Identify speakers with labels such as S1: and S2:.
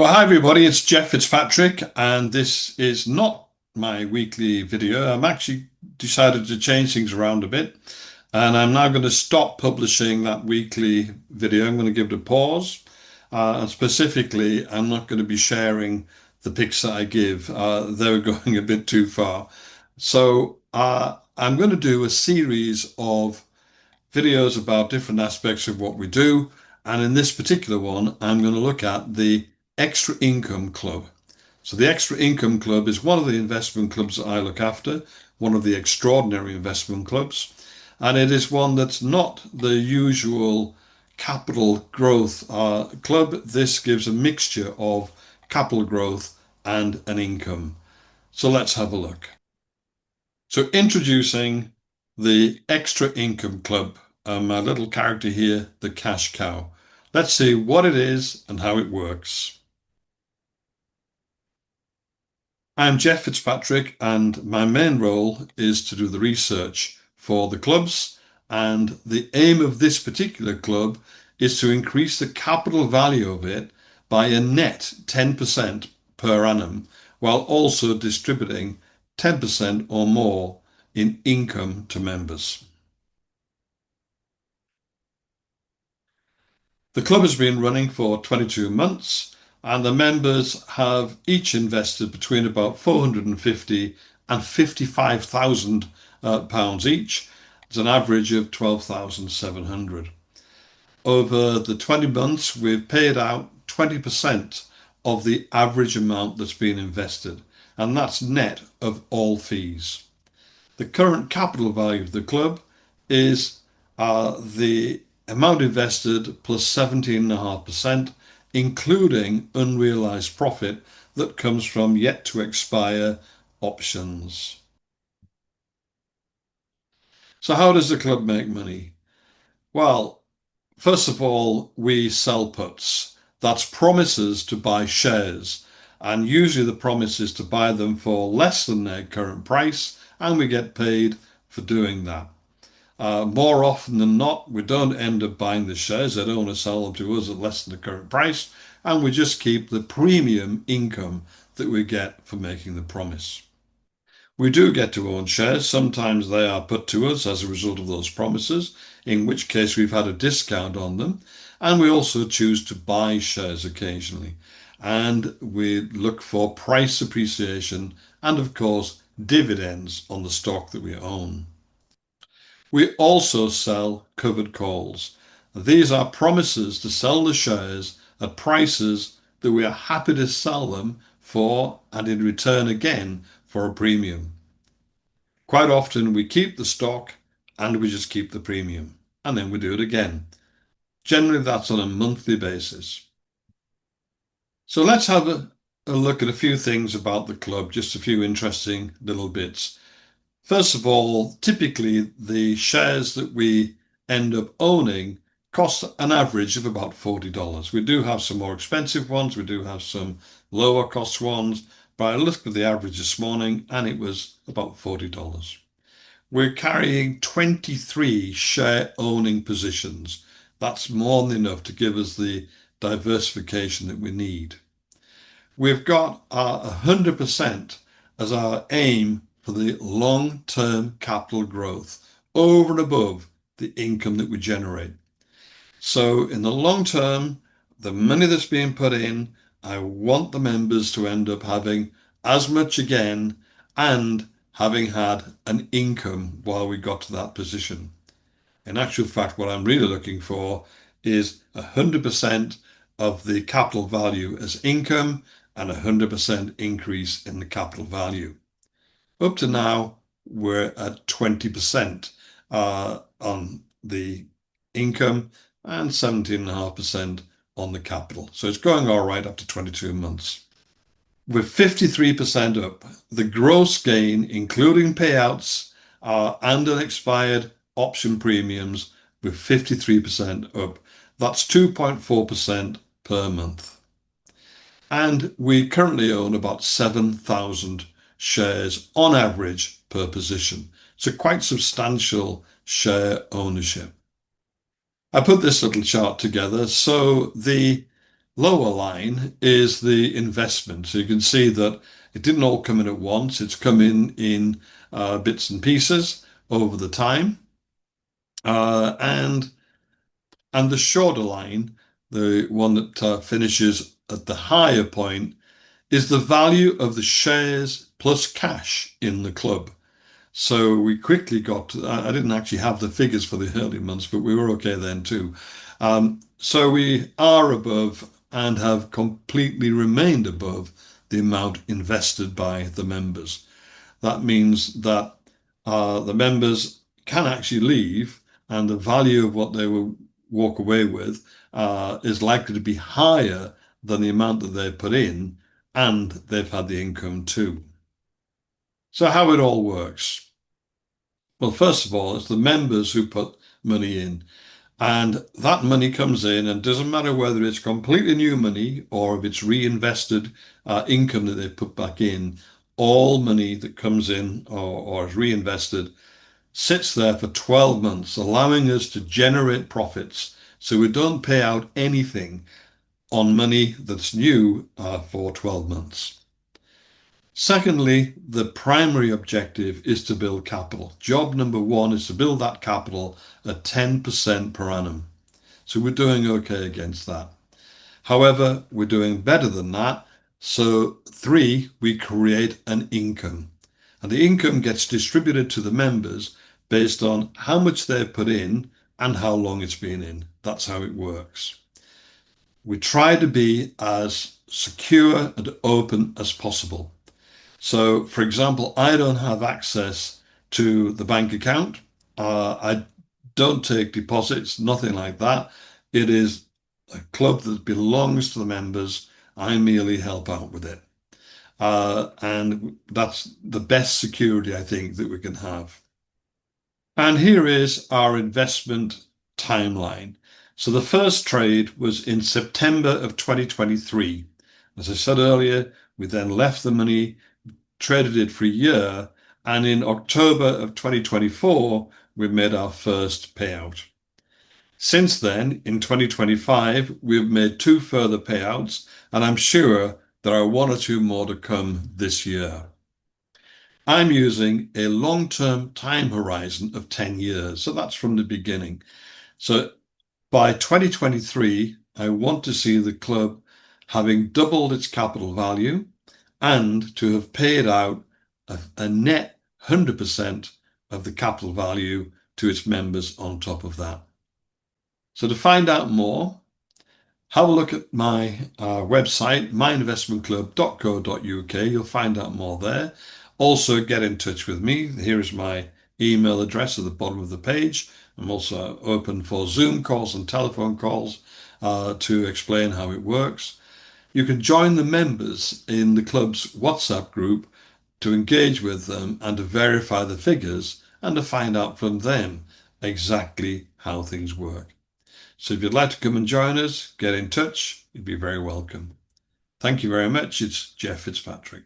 S1: Well, hi everybody, it's Jeff Fitzpatrick, and this is not my weekly video. I'm actually decided to change things around a bit, and I'm now going to stop publishing that weekly video. I'm going to give it a pause. And specifically, I'm not going to be sharing the pics that I give. They're going a bit too far. So I'm going to do a series of videos about different aspects of what we do. And in this particular one, I'm going to look at the Extra Income Club. So the Extra Income Club is one of the investment clubs that I look after, one of the extraordinary investment clubs. And it is one that's not the usual capital growth club. This gives a mixture of capital growth and an income. So let's have a look. So introducing the Extra Income Club, my little character here, the cash cow. Let's see what it is and how it works. I'm Jeff Fitzpatrick, and my main role is to do the research for the clubs. And the aim of this particular club is to increase the capital value of it by a net 10% per annum, while also distributing 10% or more in income to members. The club has been running for 22 months, and the members have each invested between about 450 and 55,000 pounds each. It's an average of 12,700. Over the 20 months, we've paid out 20% of the average amount that's been invested, and that's net of all fees. The current capital value of the club is the amount invested plus 17.5%, including unrealized profit that comes from yet to expire options. So, how does the club make money? Well, first of all, we sell puts. That's promises to buy shares. And usually the promise is to buy them for less than their current price, and we get paid for doing that. More often than not, we don't end up buying the shares. They don't want to sell them to us at less than the current price, and we just keep the premium income that we get for making the promise. We do get to own shares. Sometimes they are put to us as a result of those promises, in which case we've had a discount on them. And we also choose to buy shares occasionally. And we look for price appreciation and, of course, dividends on the stock that we own. We also sell covered calls. These are promises to sell the shares at prices that we are happy to sell them for and in return again for a premium. Quite often we keep the stock and we just keep the premium and then we do it again. Generally, that's on a monthly basis. So let's have a look at a few things about the club, just a few interesting little bits. First of all, typically the shares that we end up owning cost an average of about $40. We do have some more expensive ones, we do have some lower cost ones, but I looked at the average this morning and it was about $40. We're carrying 23 share owning positions. That's more than enough to give us the diversification that we need. We've got our 100% as our aim for the long-term capital growth over and above the income that we generate. So in the long term, the money that's being put in, I want the members to end up having as much again and having had an income while we got to that position. In actual fact, what I'm really looking for is 100% of the capital value as income and 100% increase in the capital value. Up to now, we're at 20% on the income and 17.5% on the capital. So it's going all right up to 22 months. With 53% up, the gross gain, including payouts and unexpired option premiums, with 53% up, that's 2.4% per month. And we currently own about 7,000 shares on average per position. So quite substantial share ownership. I put this little chart together. So the lower line is the investment. So you can see that it didn't all come in at once. It's come in bits and pieces over the time. Uh, and and the shorter line, the one that finishes at the higher point, is the value of the shares plus cash in the club. So we quickly got, I didn't actually have the figures for the early months, but we were okay then too. So we are above and have completely remained above the amount invested by the members. That means that the members can actually leave, and the value of what they will walk away with is likely to be higher than the amount that they put in, and they've had the income too. So, how it all works. Well, first of all, it's the members who put money in. And that money comes in, and doesn't matter whether it's completely new money or if it's reinvested income that they put back in, all money that comes in or is reinvested sits there for 12 months, allowing us to generate profits. So we don't pay out anything on money that's new for 12 months. Secondly, the primary objective is to build capital. Job number one is to build that capital at 10% per annum. So we're doing okay against that. However, we're doing better than that. So, three, we create an income. And the income gets distributed to the members based on how much they've put in and how long it's been in. That's how it works. We try to be as secure and open as possible. So, for example, I don't have access to the bank account. I don't take deposits, nothing like that. It is a club that belongs to the members. I merely help out with it. And that's the best security I think that we can have. And here is our investment timeline. So the first trade was in September of 2023. As I said earlier, we then left the money, traded it for a year, and in October of 2024, we made our first payout. Since then, in 2025, we've made two further payouts, and I'm sure there are one or two more to come this year. I'm using a long-term time horizon of 10 years, so that's from the beginning. So by 2023, I want to see the club having doubled its capital value and to have paid out a net 100% of the capital value to its members on top of that. So to find out more, have a look at my website, myinvestmentclub.co.uk. You'll find out more there. Also, get in touch with me. Here is my email address at the bottom of the page. I'm also open for Zoom calls and telephone calls to explain how it works. You can join the members in the club's WhatsApp group to engage with them and to verify the figures and to find out from them exactly how things work. So if you'd like to come and join us, get in touch. You'd be very welcome. Thank you very much. It's Jeff Fitzpatrick.